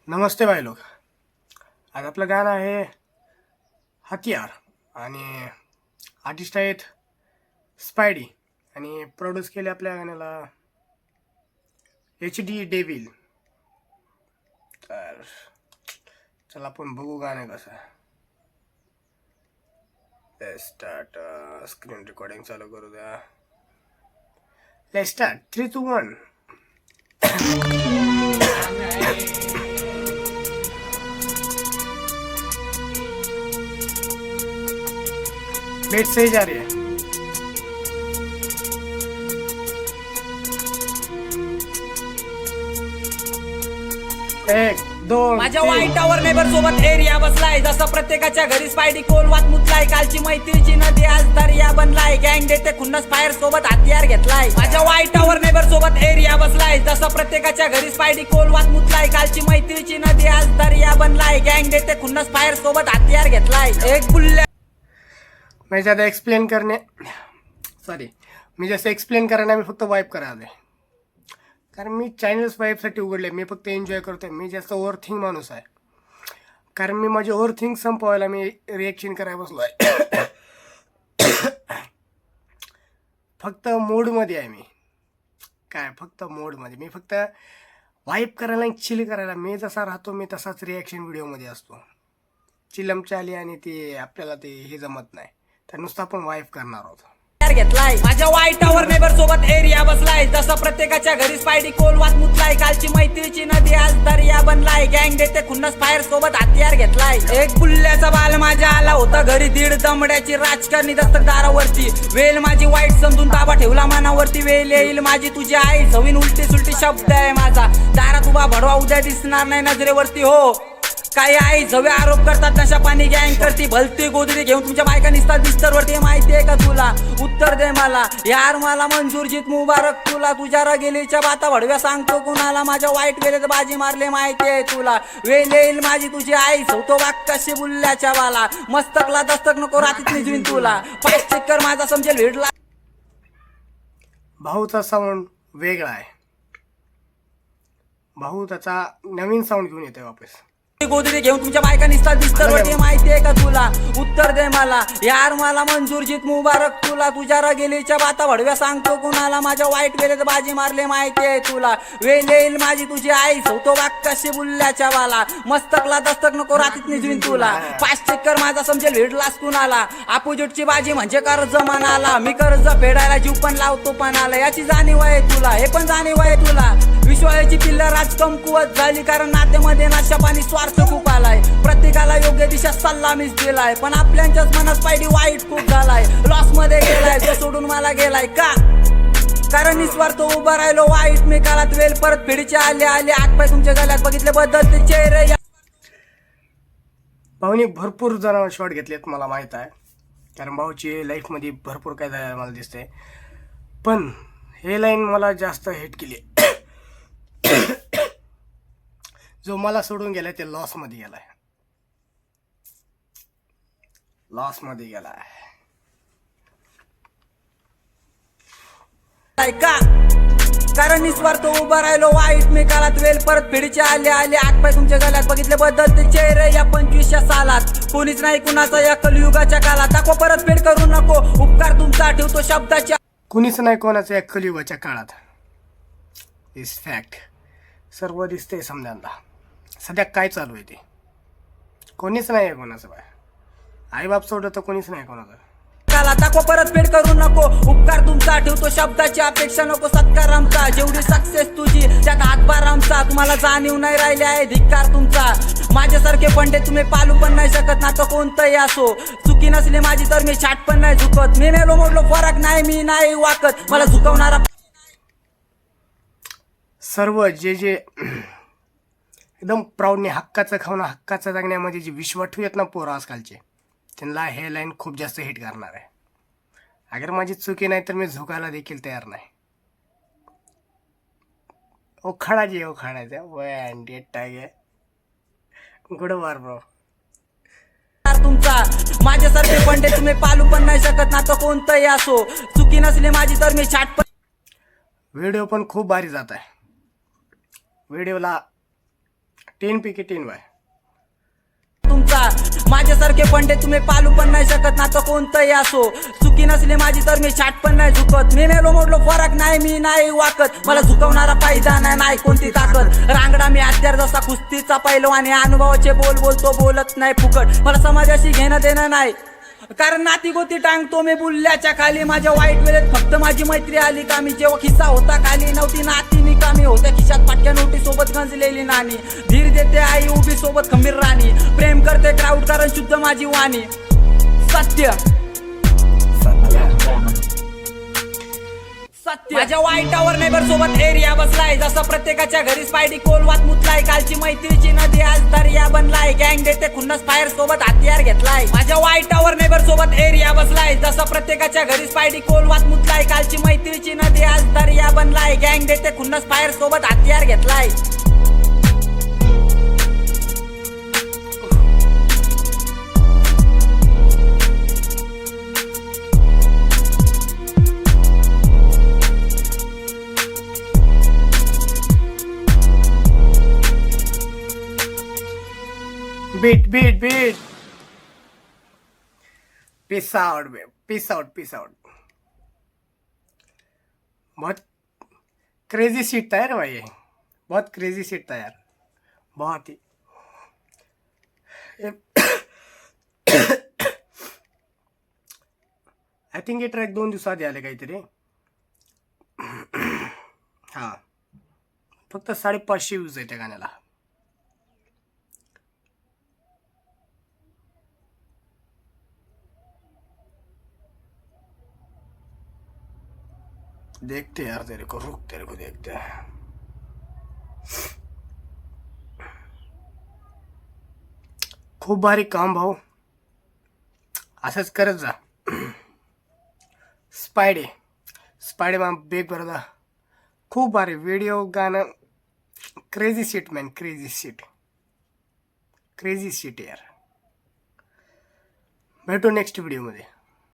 नमस्ते भाई लोग. आज आपलं गाणं आहे हथियार आणि आर्टिस्ट आहेत स्पायडी आणि प्रोड्यूस केले आपल्या गाण्याला HD डेव्हिल. तर चला आपण बघू गाणं कसं आहे. स्टार्ट. स्क्रीन रेकॉर्डिंग चालू करू द्या. Let's start. 3, 2, 1. बेट सही जा रही है. 1, 2, माझ्या वाईट टावर नेबर सोबत एरिया बसलाय. जसं प्रत्येकाच्या घरी स्पायडी कोल वाट मुतलाय. कालची मैत्रीची नदी आज दर्या बनलाय. गँग देते खुन्नस फायर सोबत हत्यार घेतलाय. माझ्या वाईट टावर नेबर सोबत एरिया बसलाय. जसं प्रत्येकाच्या घरी स्पायडी कोल वाट मुतलाय. कालची मैत्रीची नदी आज दर्या बनलाय. गँग देते खुन्नस फायर सोबत हत्यार घेतलाय. एक बुल्ल्या मैं ज़्यादा एक्सप्लेन करने मी जसं एक्सप्लेन करायला मी फक्त वाईप करायला. कारण मी चॅनल्स वाईपसाठी उघडले. मी फक्त एन्जॉय करतोय. मी जास्त ओव्हरथिंक माणूस आहे. कारण मी माझे ओव्हरथिंक संपवायला मी रिॲक्शन करायला बसलो आहे. फक्त मोडमध्ये आहे मी. काय फक्त मोडमध्ये. मी फक्त वाईप करायला आणि चिल करायला. मी जसा राहतो मी तसाच रिॲक्शन व्हिडिओमध्ये असतो. चिलमच्या आली आणि ते आपल्याला ते हे जमत नाही. तर नुसतं आपण वाईप करणार आहोत. घेतलाय. माझ्या वाईट टावर नेबर सोबत एरिया बसलाय. जसं प्रत्येकाच्या घरी स्पायडी कोल वाट मुतलाय. कालची मैत्रीची नदी आज दर्या बनलाय. गँग देते खुन्नस फायर सोबत हत्यार घेतलाय. एक बुल्ल्याचा बाल माझ्या आला होता घरी. 1.5 दमड्याची राजकारणी दस्तक दारावरती. वेल माझी वाईट समजून ताबा ठेवला मनावरती. वेल येईल माझी तुझी आई सवीन उलटी सुलटी शब्द आहे माझा. दारात उभा भडवा उद्या दिसणार नाही नजरेवरती. हो काही आई जवे आरोप करतात नशा पाणी गँग करती. भलती गोदरी घेऊन तुमच्या बायका निसतात बिस्तरवरती. माहितीये का तुला उत्तर दे मला यार. मला मंजूर जीत मुबारक तुला. तुझ्या रगेलीच्या बाता भडव्या सांगतो कुणाला. माझ्या वाईट वेळेत बाजी मारले माहितीये तुला. वेल येईल माझी तुझी आई सवतो वाग कशी बुल्ल्याच्या बाला. मस्तकला दस्तक नको रात्रीत निजवीन तुला. 5 चक्कर माझा समजेल भिडला. भाऊचा साऊंड वेगळा आहे. भाऊ त्याचा नवीन साऊंड घेऊन येतोय वापस. गोदरी घेऊन तुमच्या बायका निसतात बिस्तरवरती. माहितीये का तुला उत्तर दे मला यार. मला मंजूर जीत मुबारक तुला. तुझ्या रगेलीच्या बाता भडव्या सांगतो कुणाला. माझ्या वाईट वेळेत बाजी मारले माहितीये तुला. वेल येईल माझी तुझी आई सवतो वाग कशी बुल्ल्याच्या बाला. मस्तकला दस्तक नको रात्रीत निजवीन तुला. 5 चक्कर माझा समजेल भिडलास कुणाला. अपोजिटची बाजी म्हणजे कर्ज मनाला. मी कर्ज फेडायला जीव पण लावतो पणाला. याची जाणीव आहे तुला. हे पण जाणीव आहे तुला. विश्वाची पिल्ला राज कमकुवत झाली. कारण नात्यामध्ये नाशा पाणी स्वार्थ खूप आलाय. प्रत्येकाला योग्य दिशा सल्ला मीच दिलाय. पण आपल्याच्याच मनात पायडी वाईट खूप झालाय. लॉस मध्ये गेलाय तो सोडून मला गेलाय का. कारण निस्वार्थ उभा राहिलो वाईट मी काळात. वेल परत पिढीचे आले आले आठ पाय तुमच्या गळ्यात. बघितले बदलते चेहरे. भाऊनी भरपूर जण शॉट घेतलेत मला माहीत आहे. कारण भाऊची लाईफमध्ये भरपूर काय झालं मला दिसतंय. पण हे लाईन मला जास्त हिट केली. जो मला सोडून गेलाय ते लॉसमध्ये गेलाय. लॉसमध्ये गेलाय का. कारण निस्वार्थ उभा राहिलो वाईट मी काळात. वेल परत पिढीचे आले आले आठ पाय तुमच्या गळ्यात. बघितले बदलते चेहरे या 25व्या सालात. कोणीच नाही कुणाचा या कलियुगाच्या काळात. दाखवा परत फेड करू नको उपकार तुमचा ठेवतो शब्दाच्या. कुणीच नाही कोणाचं या कलियुगाच्या काळात. Is fact. सर्व दिसते समजायला. सध्या काय चालू आहे ते. कोणीच नाही आहे कोणाचं. बाय आईबाप सोडलं तर कोणीच नाही कोणाचं. दाखवा परत फेड करू नको उपकार तुमचा ठेवतो शब्दाची अपेक्षा नको सत्कार आमचा. जेवढी सक्सेस तुझी त्यात हातभार आमचा. तुम्हाला जाणीव नाही राहिली आहे धिक्कार तुमचा. माझ्यासारखे पंडित तुम्ही पालू पण नाही शकत. नातं कोणतंही असो चुकी नसली माझी तर मी छाट पण नाही झुकत. मी मेलो मोडलो फरक नाही मी नाही वाकत. मला झुकवणारा सर्व जे एकदम प्राऊडने हक्काचं खावणं हक्काचं जगण्यामध्ये जे विश्वासू आहेत ना पोरं आजकालचे, त्यांना हे लाईन खूप जास्त हिट करणार आहे. अगर माझी चुकी नाही तर मी झुकायला देखील तयार नाही. उखाडायचे वय टागे गुड वार ब्रो. तुमचा माझ्यासारखे पंडित तुम्ही पालू पण नाही शकत. नातं कोणतंही असो चुकी नसली माझी तर मी छाट पण. व्हिडिओ पण खूप भारी जात आहे. व्हिडिओला 3 पैकी 3 बाय तुमचा माझ्यासारखे पंडे तुम्ही पालू पण नाही शकत ना तर कोणतंही असो चुकी नसली माझी तर मी छाट पण नाही झुकत मी मेलो मोडलो फरक नाही मी नाही वाकत मला झुकवणारा फायदा नाही कोणती ताकद रांगडा मी हत्यार जसा कुस्तीचा पैलवान अनुभवाचे बोल बोलतो बोलत नाही फुकट मला समाजाशी घेणं देणं नाही कारण नाती गोती टांगतो मी बुल्ल्याच्या खाली माझ्या वाईट वेळेत फक्त माझी मैत्री आली का मी जेव्हा खिस्सा होता खाली नव्हती नाती निकामी होत्या खिशात पाटक्या नोटी सोबत गंजलेली नाणी धीर देते आई उभी सोबत खंबीर राणी प्रेम करते क्राऊड कारण शुद्ध माझी वाणी सत्य माझ्या वाईटावर नेबर सोबत एरिया बसलाय जसं प्रत्येकाच्या घरी स्पायडी कोलवात मुतलाय कालची मैत्रीची नदी आज दर्या बनलाय गँग देते खुन्नस फायर सोबत हत्यार घेतलाय माझ्या वाईटावर नेबर सोबत एरिया बसलाय जसं प्रत्येकाच्या घरी स्पायडी कोलवात मुतलाय कालची मैत्रीची नदी आज दर्या बनलाय गँग देते खुन्नस फायर सोबत हत्यार घेतलाय beat beat beat peace out बे पीस आउट बहुत क्रेजी सीट था यार भाई ये बहुत क्रेजी सीट था यार बहुत ही आय थिंक हे ट्रॅक 2 दिवसात आले काहीतरी हां फक्त 550 व्ह्यूज आहे त्या गाण्याला देखते यार तेरे को देखते हैं खूप भारी काम भाऊ असंच करत जा स्पायडे मा बेग बरदा खूप भारी व्हिडिओ गाणं crazy seat man crazy seat यार भेटू नेक्स्ट व्हिडिओमध्ये